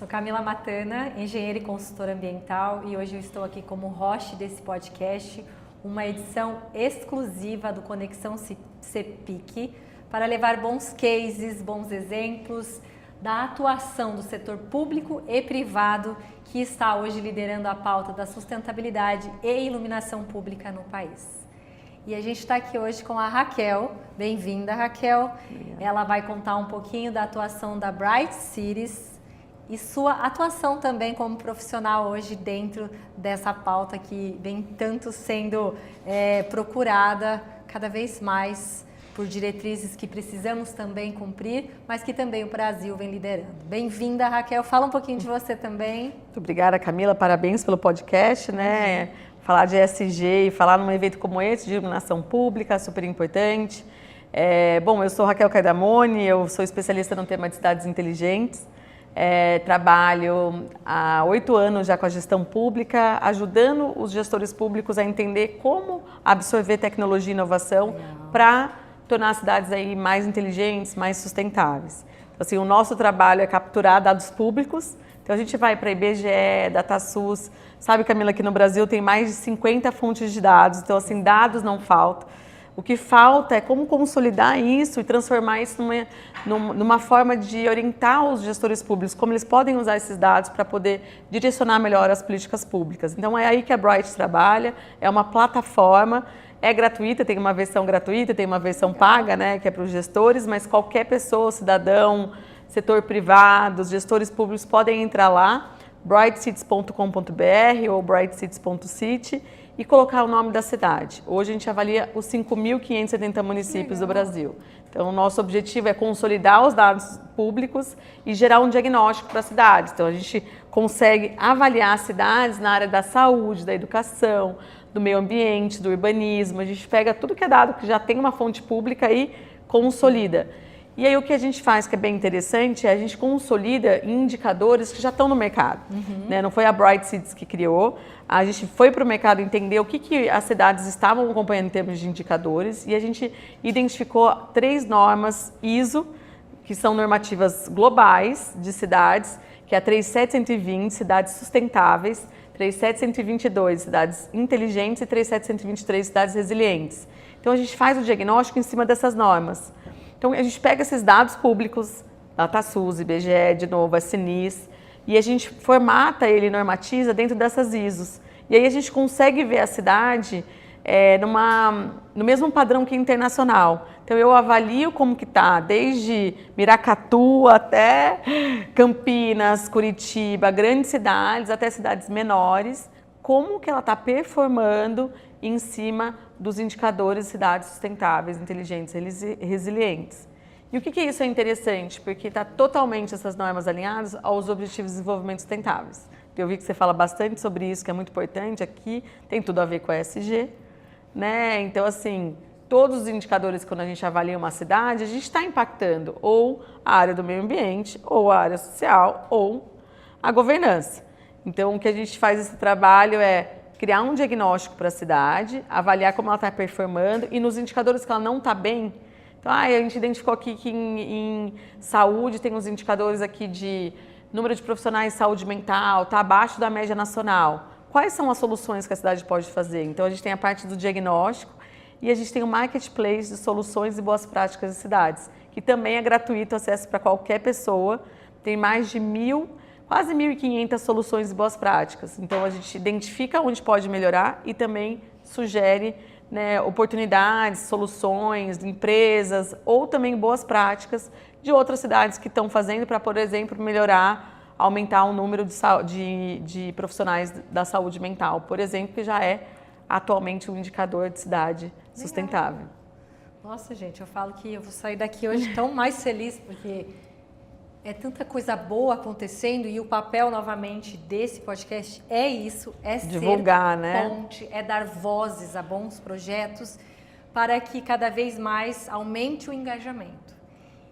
Sou Camila Matana, engenheira e consultora ambiental, e hoje eu estou aqui como host desse podcast, uma edição exclusiva do Conexão CEPIC, para levar bons cases, bons exemplos da atuação do setor público e privado que está hoje liderando a pauta da sustentabilidade e iluminação pública no país. E a gente está aqui hoje com a Raquel. Bem-vinda, Raquel. Ela vai contar um pouquinho da atuação da Bright Cities e sua atuação também como profissional hoje dentro dessa pauta que vem tanto sendo procurada cada vez mais por diretrizes que precisamos também cumprir, mas que também o Brasil vem liderando. Bem-vinda, Raquel. Fala um pouquinho de você também. Muito obrigada, Camila. Parabéns pelo podcast, né? Falar de ESG e falar num evento como esse, de iluminação pública, super importante. Bom, eu sou Raquel Cardamone, eu sou especialista no tema de cidades inteligentes. Trabalho há 8 anos já com a gestão pública, ajudando os gestores públicos a entender como absorver tecnologia e inovação para tornar as cidades aí mais inteligentes, mais sustentáveis. Então, assim, o nosso trabalho é capturar dados públicos. Então a gente vai para IBGE, DataSUS, sabe, Camila, que no Brasil tem mais de 50 fontes de dados, então assim, dados não faltam. O que falta é como consolidar isso e transformar isso numa forma de orientar os gestores públicos, como eles podem usar esses dados para poder direcionar melhor as políticas públicas. Então é aí que a Bright trabalha, é uma plataforma, é gratuita, tem uma versão gratuita, tem uma versão paga, né, que é para os gestores, mas qualquer pessoa, cidadão, setor privado, os gestores públicos podem entrar lá, brightcities.com.br ou brightcities.city e colocar o nome da cidade. Hoje a gente avalia os 5.570 municípios do Brasil. Então, o nosso objetivo é consolidar os dados públicos e gerar um diagnóstico para as cidades. Então, a gente consegue avaliar as cidades na área da saúde, da educação, do meio ambiente, do urbanismo. A gente pega tudo que é dado que já tem uma fonte pública e consolida. E aí o que a gente faz, que é bem interessante, é a gente consolida indicadores que já estão no mercado. Né? Não foi a Bright Cities que criou, a gente foi para o mercado entender o que as cidades estavam acompanhando em termos de indicadores e a gente identificou 3 normas ISO, que são normativas globais de cidades, que é a 37120, cidades sustentáveis, 37122, cidades inteligentes e 37123, cidades resilientes. Então a gente faz o diagnóstico em cima dessas normas. Então, a gente pega esses dados públicos, DataSUS, IBGE, de novo, a CNIS, e a gente formata ele, normatiza dentro dessas ISOs. E aí a gente consegue ver a cidade no mesmo padrão que internacional. Então, eu avalio como que está, desde Miracatu até Campinas, Curitiba, grandes cidades, até cidades menores, como que ela está performando em cima dos indicadores de cidades sustentáveis, inteligentes e resilientes. E o que isso é interessante? Porque está totalmente essas normas alinhadas aos Objetivos de Desenvolvimento Sustentáveis. Eu vi que você fala bastante sobre isso, que é muito importante aqui, tem tudo a ver com a ESG, né? Então, assim, todos os indicadores, quando a gente avalia uma cidade, a gente está impactando ou a área do meio ambiente, ou a área social, ou a governança. Então, o que a gente faz esse trabalho é criar um diagnóstico para a cidade, avaliar como ela está performando e nos indicadores que ela não está bem. Então, a gente identificou aqui que em saúde tem uns indicadores aqui de número de profissionais de saúde mental, está abaixo da média nacional. Quais são as soluções que a cidade pode fazer? Então, a gente tem a parte do diagnóstico e a gente tem o marketplace de soluções e boas práticas de cidades, que também é gratuito, acesso para qualquer pessoa. Tem mais de quase 1.500 soluções e boas práticas. Então, a gente identifica onde pode melhorar e também sugere, né, oportunidades, soluções, empresas ou também boas práticas de outras cidades que estão fazendo para, por exemplo, melhorar, aumentar o número de profissionais da saúde mental, por exemplo, que já é atualmente um indicador de cidade sustentável. Nossa, gente, eu falo que eu vou sair daqui hoje tão mais feliz, porque é tanta coisa boa acontecendo e o papel, novamente, desse podcast é isso, é divulgar, ser ponte, é dar vozes a bons projetos para que cada vez mais aumente o engajamento.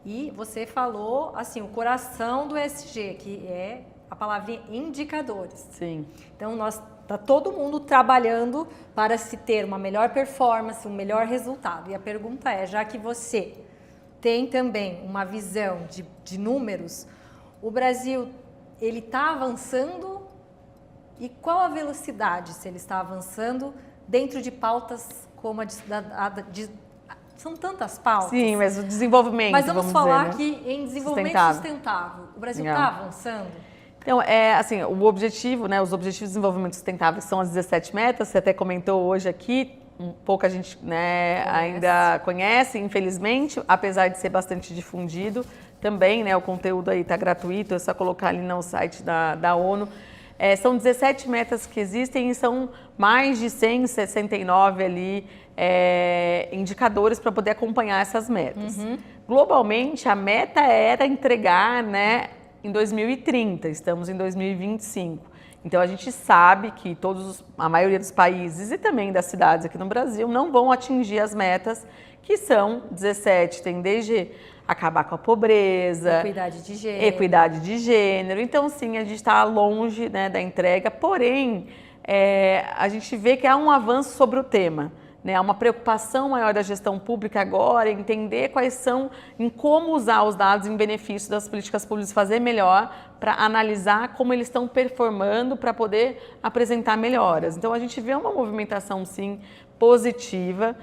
E você falou, assim, o coração do ESG, que é a palavrinha indicadores. Sim. Então, está todo mundo trabalhando para se ter uma melhor performance, um melhor resultado. E a pergunta é, já que você tem também uma visão de números, o Brasil ele está avançando e qual a velocidade, se ele está avançando dentro de pautas como são tantas pautas. Sim, mas o desenvolvimento, mas vamos falar dizer, né? aqui em desenvolvimento sustentável. O Brasil está avançando? Então, assim, o objetivo, né, os Objetivos de Desenvolvimento Sustentável são as 17 metas, você até comentou hoje aqui, pouca gente, né, ainda conhece, infelizmente, apesar de ser bastante difundido. Também, né, o conteúdo aí está gratuito, é só colocar ali no site da ONU. São 17 metas que existem e são mais de 169 ali, indicadores para poder acompanhar essas metas. Globalmente, a meta era entregar, né, em 2030, estamos em 2025. Então, a gente sabe que a maioria dos países e também das cidades aqui no Brasil não vão atingir as metas, que são 17, tem desde acabar com a pobreza, equidade de gênero. Então, sim, a gente está longe, né, da entrega, porém, a gente vê que há um avanço sobre o tema. Né, há uma preocupação maior da gestão pública agora em entender em como usar os dados em benefício das políticas públicas, fazer melhor, para analisar como eles estão performando, para poder apresentar melhoras. Então, a gente vê uma movimentação, sim, positiva,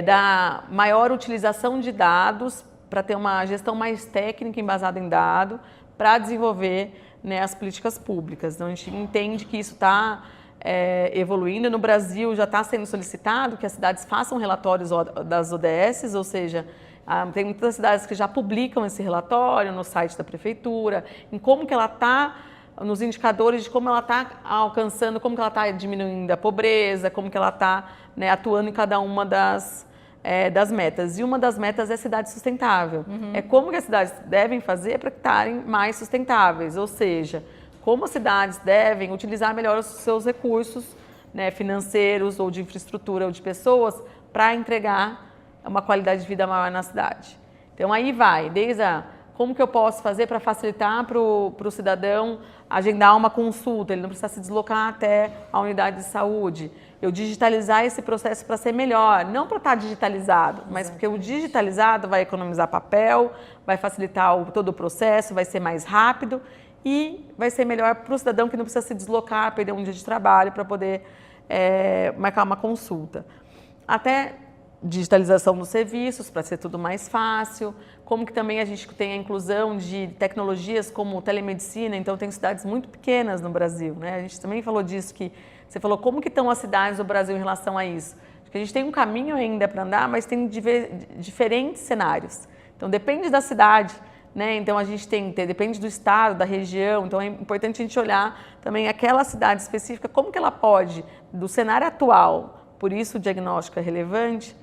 da maior utilização de dados, para ter uma gestão mais técnica, embasada em dado, para desenvolver, né, as políticas públicas. Então, a gente entende que isso está evoluindo. No Brasil já está sendo solicitado que as cidades façam relatórios das ODS, ou seja, tem muitas cidades que já publicam esse relatório no site da prefeitura, em como que ela está, nos indicadores de como ela está alcançando, como que ela está diminuindo a pobreza, como que ela está, né, atuando em cada uma das metas. E uma das metas é cidade sustentável. É como que as cidades devem fazer para estarem mais sustentáveis, ou seja, como as cidades devem utilizar melhor os seus recursos, né, financeiros ou de infraestrutura ou de pessoas para entregar uma qualidade de vida maior na cidade. Então aí vai, desde como que eu posso fazer para facilitar para o cidadão agendar uma consulta, ele não precisa se deslocar até a unidade de saúde. Eu digitalizar esse processo para ser melhor, não para estar digitalizado, mas porque o digitalizado vai economizar papel, vai facilitar todo o processo, vai ser mais rápido e vai ser melhor para o cidadão que não precisa se deslocar, perder um dia de trabalho para poder marcar uma consulta. Até digitalização dos serviços, para ser tudo mais fácil, como que também a gente tem a inclusão de tecnologias como telemedicina, então tem cidades muito pequenas no Brasil, né? A gente também falou disso, que você falou como que estão as cidades do Brasil em relação a isso. Acho que a gente tem um caminho ainda para andar, mas tem diferentes cenários. Então depende da cidade, né? Então a gente depende do estado, da região, então é importante a gente olhar também aquela cidade específica, como que ela pode, do cenário atual, por isso o diagnóstico é relevante,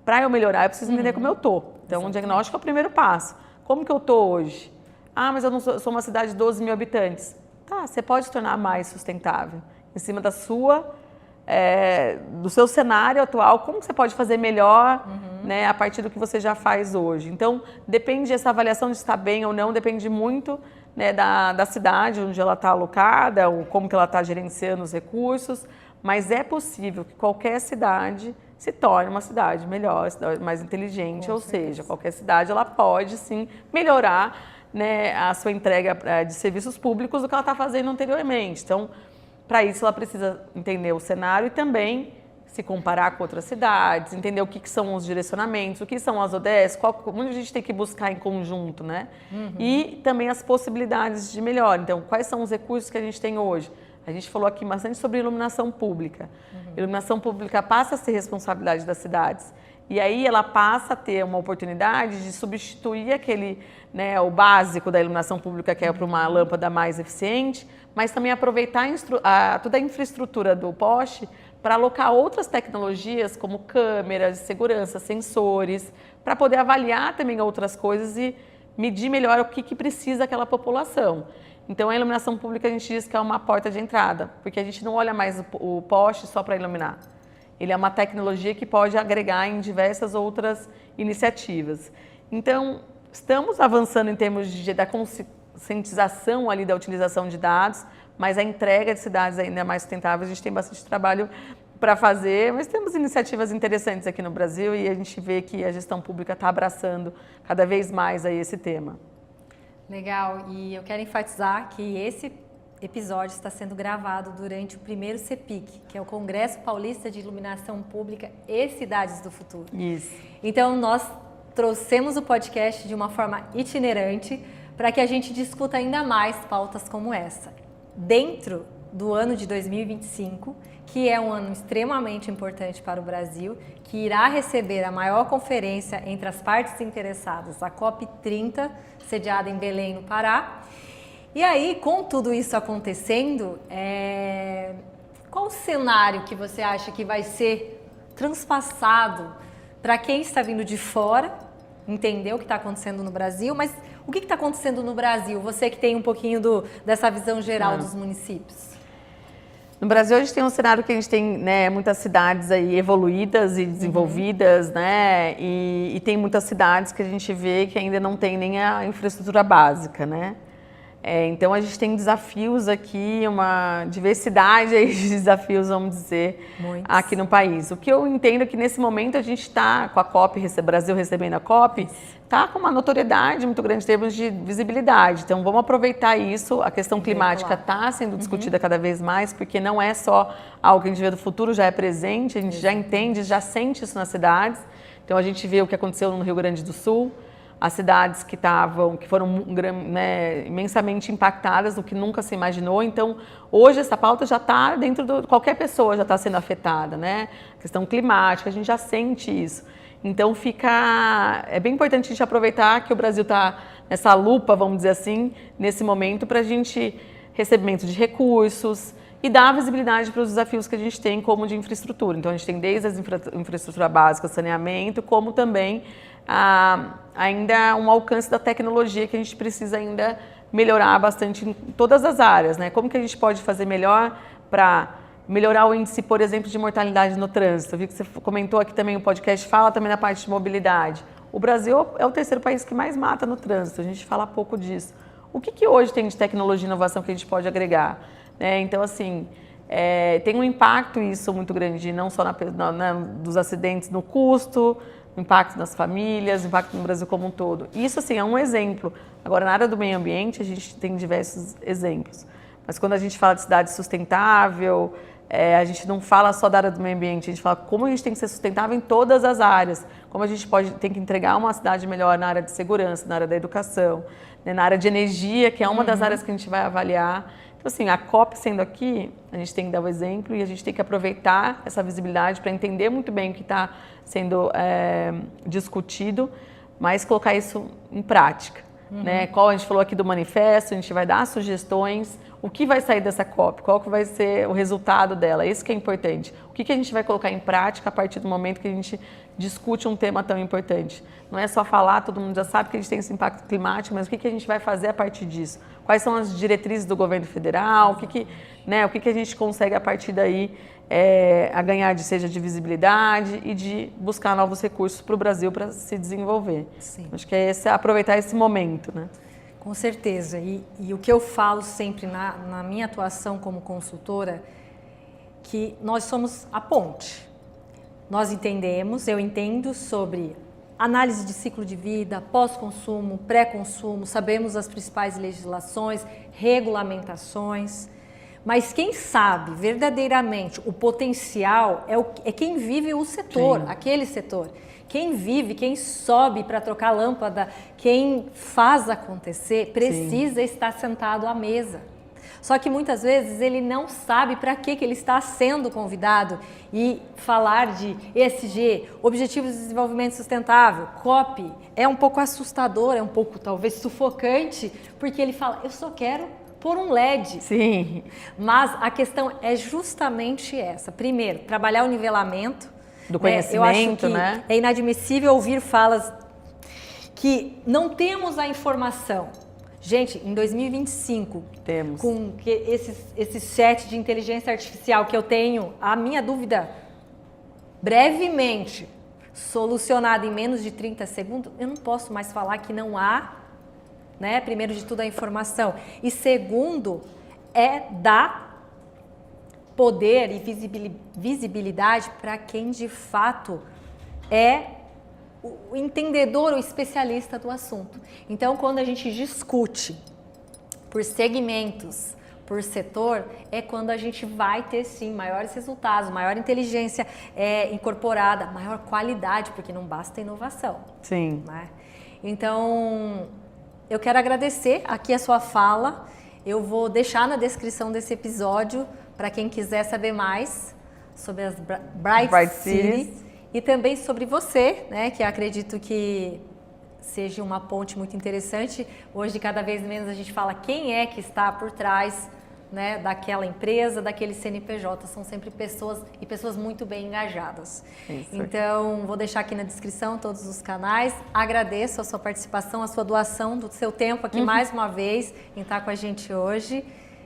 para eu melhorar eu preciso entender como eu estou. Então o diagnóstico é o primeiro passo. Como que eu estou hoje? Ah, mas eu não sou uma cidade de 12 mil habitantes. Tá, você pode se tornar mais sustentável em cima do seu cenário atual, como que você pode fazer melhor, né, a partir do que você já faz hoje. Então, depende dessa avaliação de estar bem ou não, depende muito, né, da cidade onde ela está alocada, ou como que ela está gerenciando os recursos, mas é possível que qualquer cidade se torne uma cidade melhor, mais inteligente, ou seja, qualquer cidade ela pode sim melhorar, né, a sua entrega de serviços públicos do que ela está fazendo anteriormente. Então, para isso, ela precisa entender o cenário e também se comparar com outras cidades, entender o que são os direcionamentos, o que são as ODS, como a gente tem que buscar em conjunto, né? E também as possibilidades de melhor. Então, quais são os recursos que a gente tem hoje? A gente falou aqui bastante sobre iluminação pública. Iluminação pública passa a ser responsabilidade das cidades. E aí ela passa a ter uma oportunidade de substituir o básico da iluminação pública, que é para uma lâmpada mais eficiente, mas também aproveitar toda a infraestrutura do poste para alocar outras tecnologias, como câmeras de segurança, sensores, para poder avaliar também outras coisas e medir melhor o que precisa aquela população. Então, a iluminação pública a gente diz que é uma porta de entrada, porque a gente não olha mais o poste só para iluminar. Ele é uma tecnologia que pode agregar em diversas outras iniciativas. Então, estamos avançando em termos da conscientização ali da utilização de dados, mas a entrega de cidades ainda mais sustentáveis, a gente tem bastante trabalho para fazer, mas temos iniciativas interessantes aqui no Brasil e a gente vê que a gestão pública está abraçando cada vez mais aí esse tema. Legal, e eu quero enfatizar que esse episódio está sendo gravado durante o primeiro CEPIC, que é o Congresso Paulista de Iluminação Pública e Cidades do Futuro. Isso. Então, nós trouxemos o podcast de uma forma itinerante para que a gente discuta ainda mais pautas como essa. Dentro do ano de 2025, que é um ano extremamente importante para o Brasil, que irá receber a maior conferência entre as partes interessadas, a COP30, sediada em Belém, no Pará. E aí, com tudo isso acontecendo, qual o cenário que você acha que vai ser transpassado para quem está vindo de fora, entender o que está acontecendo no Brasil, mas o que está acontecendo no Brasil? Você que tem um pouquinho dessa visão geral dos municípios. No Brasil, a gente tem um cenário que a gente tem, né, muitas cidades aí evoluídas e desenvolvidas, né, e tem muitas cidades que a gente vê que ainda não tem nem a infraestrutura básica, né. Então, a gente tem desafios aqui, uma diversidade aí de desafios, vamos dizer, aqui no país. O que eu entendo é que, nesse momento, a gente está com a COP, Brasil recebendo a COP, está com uma notoriedade muito grande em termos de visibilidade. Então, vamos aproveitar isso. A questão climática está sendo discutida cada vez mais, porque não é só algo que a gente vê do futuro, já é presente, a gente já entende, já sente isso nas cidades. Então, a gente vê o que aconteceu no Rio Grande do Sul, as cidades que foram, né, imensamente impactadas, o que nunca se imaginou. Então, hoje essa pauta já está dentro qualquer pessoa já está sendo afetada, né? A questão climática, a gente já sente isso. Então, é bem importante a gente aproveitar que o Brasil está nessa lupa, vamos dizer assim, nesse momento, para a gente recebimento de recursos e dar visibilidade para os desafios que a gente tem como de infraestrutura. Então, a gente tem desde as infraestrutura básica, saneamento, como também ainda um alcance da tecnologia que a gente precisa ainda melhorar bastante em todas as áreas, né? Como que a gente pode fazer melhor para melhorar o índice, por exemplo, de mortalidade no trânsito? Eu vi que você comentou aqui também, o podcast fala também da parte de mobilidade. O Brasil é o terceiro país que mais mata no trânsito, a gente fala pouco disso. O que hoje tem de tecnologia e inovação que a gente pode agregar? Então, assim, tem um impacto isso muito grande, não só dos acidentes no custo, impacto nas famílias, impacto no Brasil como um todo. Isso, assim, é um exemplo. Agora, na área do meio ambiente, a gente tem diversos exemplos. Mas quando a gente fala de cidade sustentável, a gente não fala só da área do meio ambiente, a gente fala como a gente tem que ser sustentável em todas as áreas, como a gente tem que entregar uma cidade melhor na área de segurança, na área da educação, né, na área de energia, que é uma das áreas que a gente vai avaliar. Então, assim, a COP sendo aqui, a gente tem que dar o exemplo e a gente tem que aproveitar essa visibilidade para entender muito bem o que está sendo discutido, mas colocar isso em prática. Né? Qual a gente falou aqui do manifesto, a gente vai dar sugestões, o que vai sair dessa COP, qual que vai ser o resultado dela, isso que é importante. O que a gente vai colocar em prática a partir do momento que a gente discute um tema tão importante. Não é só falar, todo mundo já sabe que a gente tem esse impacto climático, mas o que a gente vai fazer a partir disso? Quais são as diretrizes do governo federal, o que a gente consegue a partir daí a ganhar, seja de visibilidade e de buscar novos recursos para o Brasil para se desenvolver. Sim. Acho que é aproveitar esse momento, né? Com certeza. E o que eu falo sempre na minha atuação como consultora, que nós somos a ponte. Nós entendemos, eu entendo sobre análise de ciclo de vida, pós-consumo, pré-consumo, sabemos as principais legislações, regulamentações, mas quem sabe verdadeiramente o potencial é quem vive o setor, sim, aquele setor. Quem vive, quem sobe para trocar lâmpada, quem faz acontecer, precisa, sim, estar sentado à mesa. Só que muitas vezes ele não sabe para que ele está sendo convidado, e falar de ESG, Objetivos de Desenvolvimento Sustentável, COP, é um pouco assustador, é um pouco talvez sufocante, porque ele fala, eu só quero pôr um LED. Sim. Mas a questão é justamente essa. Primeiro, trabalhar o nivelamento do conhecimento, eu acho que, né? É inadmissível ouvir falas que não temos a informação. Gente, em 2025, temos. Com esse set de inteligência artificial que eu tenho, a minha dúvida brevemente solucionada em menos de 30 segundos, eu não posso mais falar que não há, né, primeiro de tudo, a informação. E segundo, dar poder e visibilidade para quem de fato é o entendedor, o especialista do assunto. Então, quando a gente discute por segmentos, por setor, é quando a gente vai ter sim maiores resultados, maior inteligência incorporada, maior qualidade, porque não basta inovação. Sim. Né? Então, eu quero agradecer aqui a sua fala. Eu vou deixar na descrição desse episódio para quem quiser saber mais sobre as Bright Cities e também sobre você, né, que eu acredito que seja uma ponte muito interessante. Hoje, cada vez menos a gente fala quem é que está por trás, né, daquela empresa, daquele CNPJ. São sempre pessoas e pessoas muito bem engajadas. Isso. Então, vou deixar aqui na descrição todos os canais. Agradeço a sua participação, a sua doação do seu tempo aqui mais uma vez em estar com a gente hoje.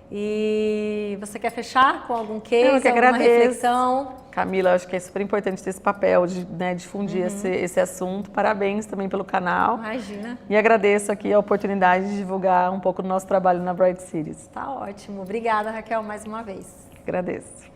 E você quer fechar com algum case, alguma reflexão? Camila, acho que é super importante ter esse papel de, né, difundir esse assunto. Parabéns também pelo canal. Imagina. E agradeço aqui a oportunidade de divulgar um pouco do nosso trabalho na Bright Cities. Tá ótimo. Obrigada, Raquel, mais uma vez. Agradeço.